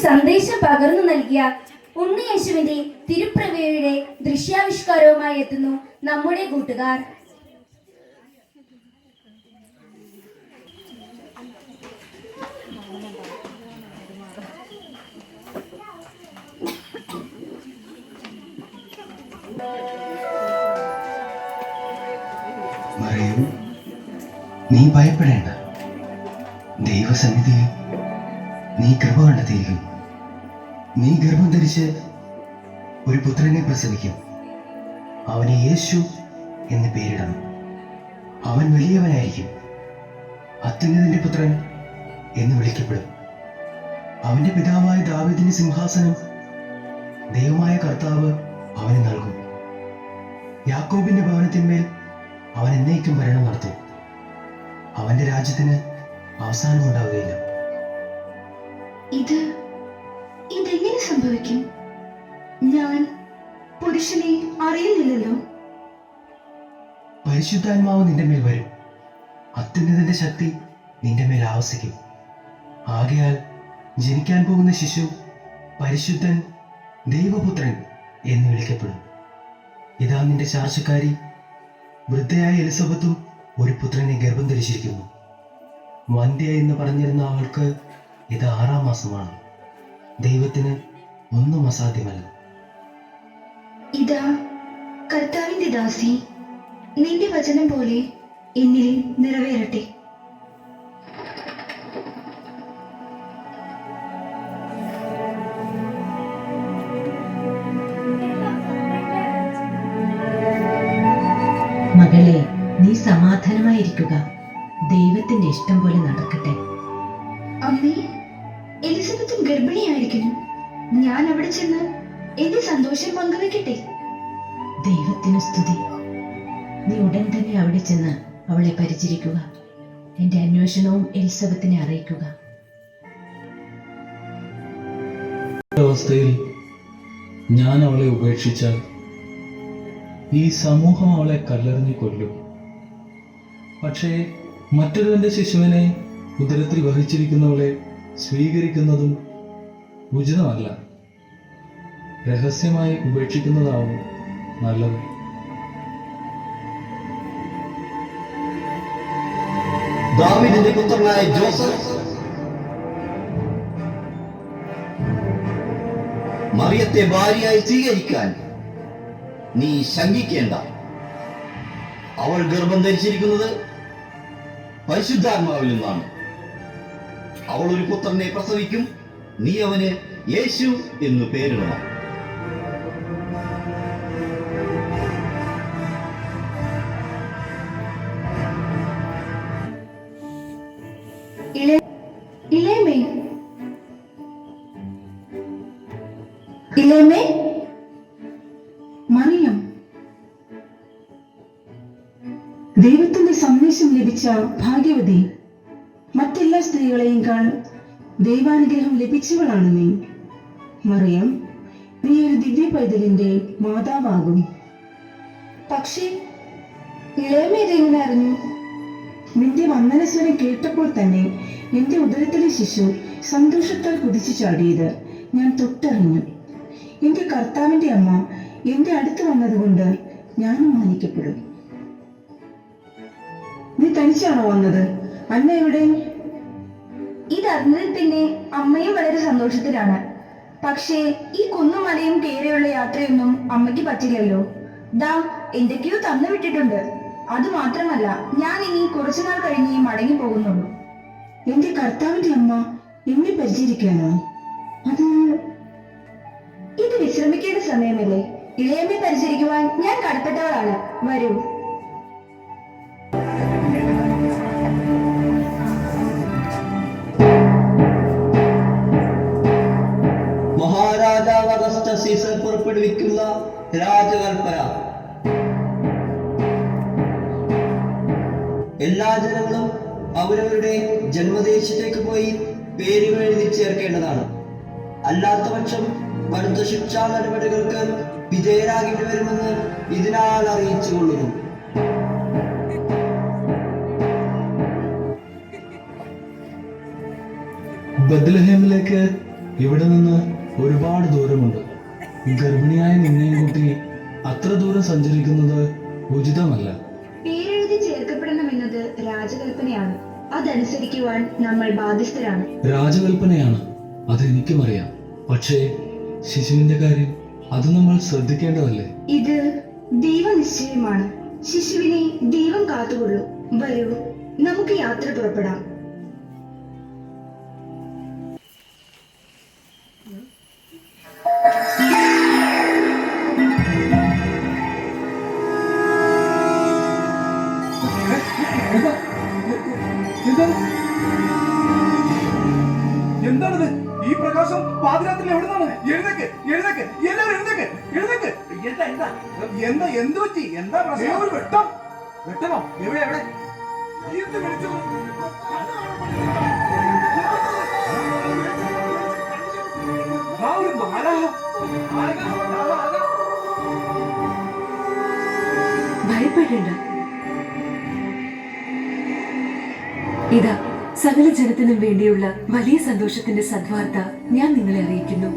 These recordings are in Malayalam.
സന്ദേശം പകർന്നു നൽകിയ ഉണ്ണിയേശുവിന്റെ തിരുപ്രഭയുടെ ദൃശ്യാവിഷ്കാരവുമായി എത്തുന്നു നമ്മുടെ കൂട്ടുകാർ. നീ ഭയപ്പെടേണ്ട. ദൈവസന്നിധിയിൽ നീ കൃപ കണ്ടെത്തിയിരിക്കും. നീ ഗർഭം ധരിച്ച് ഒരു പുത്രനെ പ്രസവിക്കും. അവന് യേശു എന്ന് പേരിടണം. അവൻ വലിയവനായിരിക്കും, അത്യുന്നതന്റെ പുത്രൻ എന്ന് വിളിക്കപ്പെടും. അവന്റെ പിതാവായ ദാവീദിന്റെ സിംഹാസനം ദൈവമായ കർത്താവ് അവന് നൽകും. യാക്കോബിന്റെ ഭവനത്തിന്മേൽ അവൻ എന്നേക്കും ഭരണം നടത്തും. അവന്റെ രാജ്യത്തിന് അവസാനം ഉണ്ടാവുകയില്ല. ഇതെങ്ങനെ സംഭവിക്കും? ഞാൻ പുരുഷനെ അറിയുന്നില്ലല്ലോ. പരിശുദ്ധാത്മാവ് നിന്റെ മേൽ വരും. അത്യുന്നതന്റെ ശക്തി നിന്റെ മേൽ ആവസിക്കും. ആകയാൽ ജനിക്കാൻ പോകുന്ന ശിശു പരിശുദ്ധൻ, ദൈവപുത്രൻ എന്ന് വിളിക്കപ്പെടും. ഇതാ നിന്റെ ചാർച്ചക്കാരി വൃദ്ധയായ എലിസബത്തും ഒരു പുത്രനെ ഗർഭം ധരിച്ചിരിക്കുന്നു. വന്ധ്യ എന്ന് പറഞ്ഞിരുന്ന അവൾക്ക് ഇത് 6-ാം മാസമാണ്. ദൈവത്തിന് ഒന്നും അസാധ്യമല്ല. ഇതാ കർത്താവിന്റെ ദാസി, നിന്റെ വചനം പോലെ എന്നിൽ നിറവേറട്ടെ. മകളെ, നീ സമാധാനമായിരിക്കുക. ദൈവത്തിന്റെ ഇഷ്ടം പോലെ നടക്കട്ടെ. അമ്മേ, എലിസബത്തും ഗർഭിണിയായിരിക്കുന്നു. ഞാൻ അവിടെ ചെന്ന് എന്റെ സന്തോഷം പങ്കുവെക്കട്ടെ. ദൈവത്തിന് സ്തുതി. നീ ഉടൻ തന്നെ അവിടെ ചെന്ന് അവളെ പരിചരിക്കുക. എന്റെ അന്വേഷണവും എലിസബത്തിനെ അറിയിക്കുക. അവസ്ഥയിൽ ഞാൻ അവളെ ഉപേക്ഷിച്ചാൽ ഈ സമൂഹം അവളെ കല്ലെറിഞ്ഞു കൊല്ലും. പക്ഷേ മറ്റൊരുവന്റെ ശിശുവിനെ ഉദരത്തിൽ വഹിച്ചിരിക്കുന്നവളെ സ്വീകരിക്കുന്നതും ഉചിതമല്ല. രഹസ്യമായി ഉപേക്ഷിക്കുന്നതാവും നല്ലത്. ദാവീദിന്റെ പുത്രനായ ജോസഫ്, മറിയത്തെ ഭാര്യയായി സ്വീകരിക്കാൻ നീ ശങ്കിക്കേണ്ട. അവൾ ഗർഭം ധരിച്ചിരിക്കുന്നത് പരിശുദ്ധാത്മാവിൽ നിന്നാണ്. അവൾ ഒരു പുത്രനെ പ്രസവിക്കും. നീ അവന് യേശു എന്ന് പേരിടണം. മറിയം, ദൈവത്തിന്റെ സന്ദേശം ലഭിച്ച ഭാഗ്യവതി. മറ്റെല്ലാ സ്ത്രീകളെയും ദൈവാനുഗ്രഹം ലഭിച്ചവളാണ് നീ. മറിയം, നീ ഒരു ദിവ്യ പൈതലിന്റെ മാതാവാകും. പക്ഷേ ഇളയമേതെങ്ങനെ അറിഞ്ഞു? നിന്റെ വന്ദനസ്വരം കേട്ടപ്പോൾ തന്നെ എന്റെ ഉദരത്തിലെ ശിശു സന്തോഷത്താൽ കുതിച്ചു ചാടിയത് ഞാൻ തൊട്ടറിഞ്ഞു. എന്റെ കർത്താവിന്റെ അമ്മ എന്റെ അടുത്ത് വന്നതുകൊണ്ട് ഞാനും മാനിക്കപ്പെടും. നീ തനിച്ചാണോ വന്നത്? അന്ന എവിടെ? ഇതറിഞ്ഞതിൽ പിന്നെ അമ്മയും വളരെ സന്തോഷത്തിലാണ്. പക്ഷേ ഈ കുന്നും മലയും കയറിയുള്ള യാത്രയൊന്നും അമ്മയ്ക്ക് പറ്റില്ലല്ലോ. ദാ എന്തൊക്കെയോ തന്നു വിട്ടിട്ടുണ്ട്. അത് മാത്രമല്ല, ഞാൻ ഇനി കുറച്ചുനാൾ കഴിഞ്ഞ് മടങ്ങി പോകുന്നുള്ളൂ. എന്റെ കർത്താവിന്റെ അമ്മ എന്നെ പരിചരിക്കാനോ? ഇത് വിശ്രമിക്കേണ്ട സമയമല്ലേ? ഇളയമ്മയെ പരിചരിക്കുവാൻ ഞാൻ കടപ്പെട്ടവളാണ്. വരൂ. മഹാരാജാവ് അഗസ്റ്റ സീസർ പുറപ്പെടുവിക്കുന്ന രാജകൽപ്പന. എല്ലാ ജനങ്ങളും അവരവരുടെ ജന്മദേശത്തേക്ക് പോയി പേരുകൾ എഴുതി ചേർക്കേണ്ടതാണ്. അല്ലാത്ത പക്ഷം കടുത്ത ശിക്ഷാ നടപടികൾക്ക് വിധേയരാകേണ്ടി വരുമെന്ന് ഇതിനാൽ അറിയിച്ചു കൊള്ളുന്നു. ബത്ലഹേമിലേക്ക് ഇവിടെ നിന്ന് ഒരുപാട് ദൂരമുണ്ട്. ഗർഭിണിയായ നിന്നെയും കൂട്ടി അത്ര ദൂരം സഞ്ചരിക്കുന്നത് ഉചിതമല്ല. പേരെഴുതി ചേർക്കപ്പെടണമെന്നത് രാജകൽപ്പനയാണ്. അതനുസരിക്കുവാൻ നമ്മൾ ബാധ്യസ്ഥരാണ്. രാജകൽപ്പനയാണ്, അതെനിക്കും അറിയാം. പക്ഷേ ശിശുവിന്റെ കാര്യം അത് നമ്മൾ ശ്രദ്ധിക്കേണ്ടതല്ലേ? ഇത് ദൈവനിശ്ചയമാണ്. ശിശുവിനെ ദൈവം കാത്തുകൊള്ളൂ. വരൂ, നമുക്ക് യാത്ര പുറപ്പെടാം. എന്താണിത്? ഈ പ്രകാശം പാതിരാത്രി എവിടുന്നാണ്? എഴുന്നേക്ക്, എഴുന്നേക്ക്, എല്ലാവരും എഴുന്നേക്ക്, എഴുന്നേക്ക്. എന്താ എന്താ എന്താ എന്ത് പറ്റി? എന്താ പ്രശ്നം? ഒരു വെട്ടം. വെട്ടമോ? എവിടെ എവിടെ? എന്ത് വിളിച്ചു? ആ ഒരു മാലാഖ. ഭയപ്പെടേണ്ട. ഇതാ സകല ജനത്തിനും വേണ്ടിയുള്ള വലിയ സന്തോഷത്തിന്റെ സദ്വാർത്ത ഞാൻ നിങ്ങളെ അറിയിക്കുന്നു.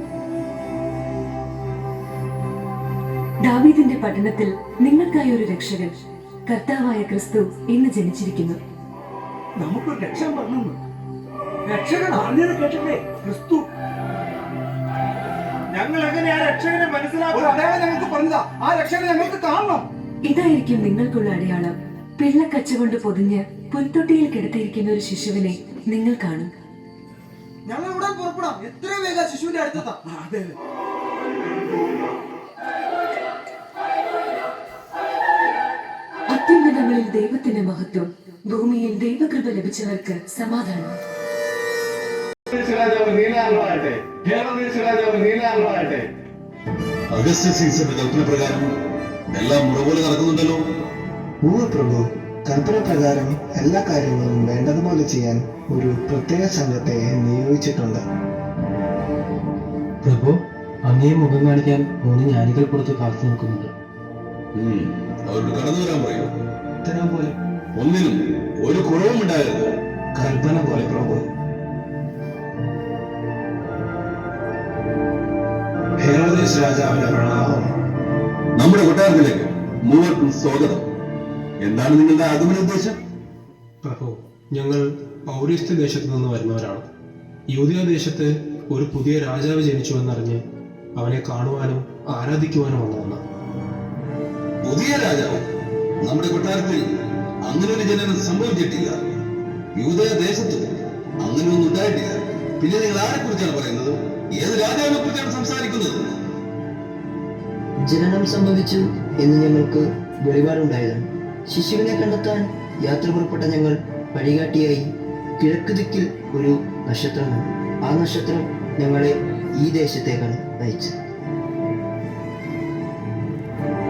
ദാവീദിന്റെ പട്ടണത്തിൽ നിങ്ങൾക്കായി ഒരു രക്ഷകൻ, കർത്താവായ ക്രിസ്തു ഇന്ന് ജനിച്ചിരിക്കുന്നു. നമുക്കൊരു രക്ഷകൻ പറഞ്ഞു. രക്ഷകൻ അറിഞ്ഞത് കേട്ടില്ലേ? ക്രിസ്തു. ഞങ്ങൾ എങ്ങനെയാ രക്ഷകനെ മനസ്സിലാക്കുക? അടയാളം ഞങ്ങൾക്ക് പറഞ്ഞതാ. ആ രക്ഷകനെ ഞങ്ങൾക്ക് കാണണം. ഇതായിരിക്കും നിങ്ങൾക്കുള്ള അടയാളം. പിള്ളക്കച്ച കൊണ്ട് പൊതിഞ്ഞ് പുൽത്തൊട്ടിയിൽ കിടത്തിയിരിക്കുന്ന ഒരു ശിശുവിനെ നിങ്ങൾ കാണും. ഞങ്ങൾ ഇവിടെ പുറപ്പെടാം. എത്രയും വേഗം ശിശുവിന്റെ അടുത്തെത്താം. അതെ. അത്യുന്നതങ്ങളിൽ ദൈവത്തിന്റെ മഹത്വം, ഭൂമിയിൽ ദൈവകൃപ ലഭിച്ചവർക്ക് സമാധാനം. അഗസ്റ്റ സീസറുടെ കൽപ്പന പ്രകാരം എല്ലാം മുറപോലെ നടക്കുന്നുണ്ടല്ലോ. പ്രഭു, കൽപ്പന പ്രകാരം എല്ലാ കാര്യങ്ങളും വേണ്ടതുപോലെ ചെയ്യാൻ ഒരു പ്രത്യേക സംഘത്തെ നിയോഗിച്ചിട്ടുണ്ട്. പ്രഭു, അങ്ങയെ മുഖം കാണിക്കാൻ 3 ജ്ഞാനികൾ പുറത്ത് കാത്തു നിൽക്കുന്നുണ്ട്. അവരോട് കടന്നു വരാൻ പറയൂ. ഉത്തരം പോലെ, ഒന്നിനും ഒരു കുറവും ഉണ്ടാകരുത്. കൽപ്പന പോലെ പ്രഭു. ഹെരോദേസ് രാജാവിന്റെ പ്രണാമം. നമ്മുടെ കൊട്ടാരത്തിലേക്ക് മൂവർക്കും സ്വാഗതം. എന്താണ് നിങ്ങളുടെ ആഗമന ഉദ്ദേശം? പ്രഭു, ഞങ്ങൾ പൗരസ്ത്യ ദേശത്ത് നിന്ന് വരുന്നവരാണ്. യൂദയ ദേശത്ത് ഒരു പുതിയ രാജാവ് ജനിച്ചുവെന്നറിഞ്ഞ് അവനെ കാണുവാനും ആരാധിക്കുവാനും വന്നതാണ്. പുതിയ രാജാവ്? നമ്മുടെ കൊട്ടാരത്തിൽ അങ്ങനെ ഒരു ജനനം സംഭവിച്ചിട്ടില്ല. യൂദയ ദേശത്ത് അങ്ങനെ ഒന്നും ഉണ്ടായിട്ടില്ല. പിന്നെ നിങ്ങൾ ആരെ കുറിച്ചാണ് പറയുന്നത്? ഏത് രാജാവിനെ കുറിച്ചാണ് സംസാരിക്കുന്നത്? ജനനം സംഭവിച്ചു എന്ന് ഞങ്ങൾക്ക് വെളിപാടുണ്ടായിരുന്നു. ശിശുവിനെ കണ്ടെത്താൻ യാത്ര പുറപ്പെട്ട ഞങ്ങൾ വഴികാട്ടിയായി കിഴക്ക് ദിക്കിൽ ഒരു നക്ഷത്രമാണ്. ആ നക്ഷത്രം ഞങ്ങളെ ഈ ദേശത്തേക്കാണ് നയിച്ചത്.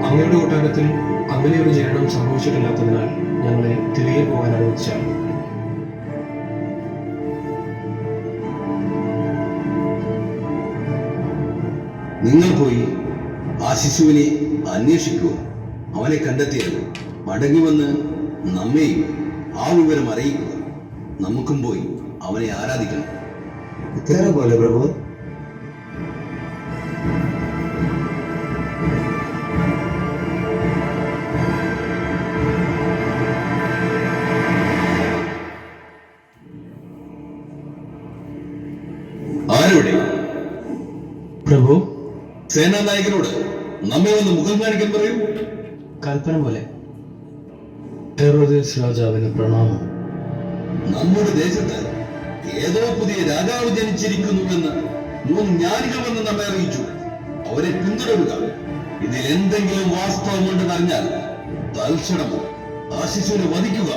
അങ്ങയുടെ കൊട്ടാരത്തിൽ അങ്ങനെ ഒരു ജനനം സംഭവിച്ചിട്ടില്ലാത്തതിനാൽ ഞങ്ങളെ തിരികെ പോകാൻ അനുവദിച്ചാൽ. നിങ്ങൾ പോയി ആ ശിശുവിനെ അന്വേഷിക്കുക. അവനെ കണ്ടെത്തിയാൽ മടങ്ങി വന്ന് നമ്മെയും ആ വിവരം അറിയിക്കുക. നമുക്കും പോയി അവനെ ആരാധിക്കണം. ഉത്തരം പോലെ പ്രഭു. ആരോടെ? പ്രഭു, സേനാനായകനോട് നമ്മെ ഒന്ന് മുഖം കാണിക്കാൻ പറയൂ. കൽപ്പന പോലെ. ഹെരോദേസ് രാജാവിന് പ്രണാമം. നമ്മുടെ ദേശത്ത് ഏതോ പുതിയ രാജാവ് ജനിച്ചിരിക്കുന്നുവെന്ന് 3 ജ്ഞാനികൾ വന്ന് നമ്മെ അറിയിച്ചു. അവരെ പിന്തുടരുക. ഇതിൽ എന്തെങ്കിലും വാസ്തവമുണ്ടെന്ന് അറിഞ്ഞാൽ തൽക്ഷണം ആ ശിശുവിനെ വധിക്കുക.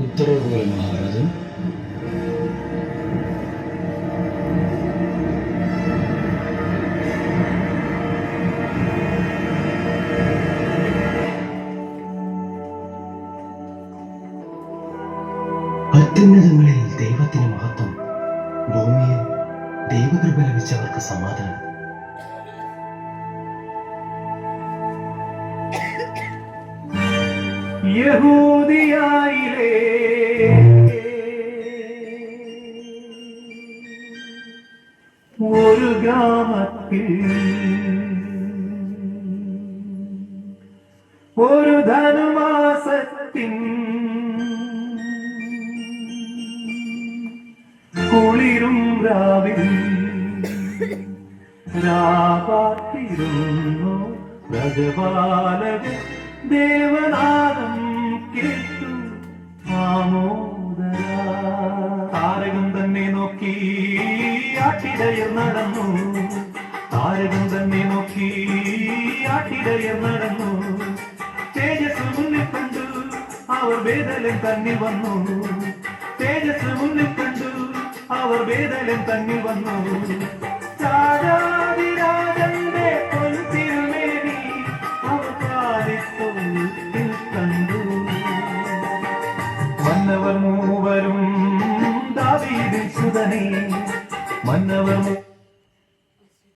ഉത്തരവ് പോലെ മഹാരാജൻ. അത്യുന്നതങ്ങളിൽ ദൈവത്തിന് മഹത്വം, ഭൂമിയിൽ ദൈവകൃപ ലഭിച്ചവർക്ക് സമാധാനം. യഹൂദിയായിലെ ഒരു ഗ്രാമത്തിൽ ഒരു ധനുമാസത്തിൻ കുളിരും രാവിൽ രാപാത്തിരുന്നു വ്രജപാലക ദേവനാദം കേട്ടു ആമോദര. താരകം തന്നെ നോക്കി ആട്ടിടയർ നടന്നു, താരകം തന്നെ നോക്കി ആട്ടിടയർ നടന്നു. തേജസ് മുന്നിൽ കണ്ടു അവർ വേദലൻ തന്നിൽ വന്നു, തേജസ് മുന്നിൽ കണ്ടു അവർ വേദലൻ തന്നിൽ വന്നു.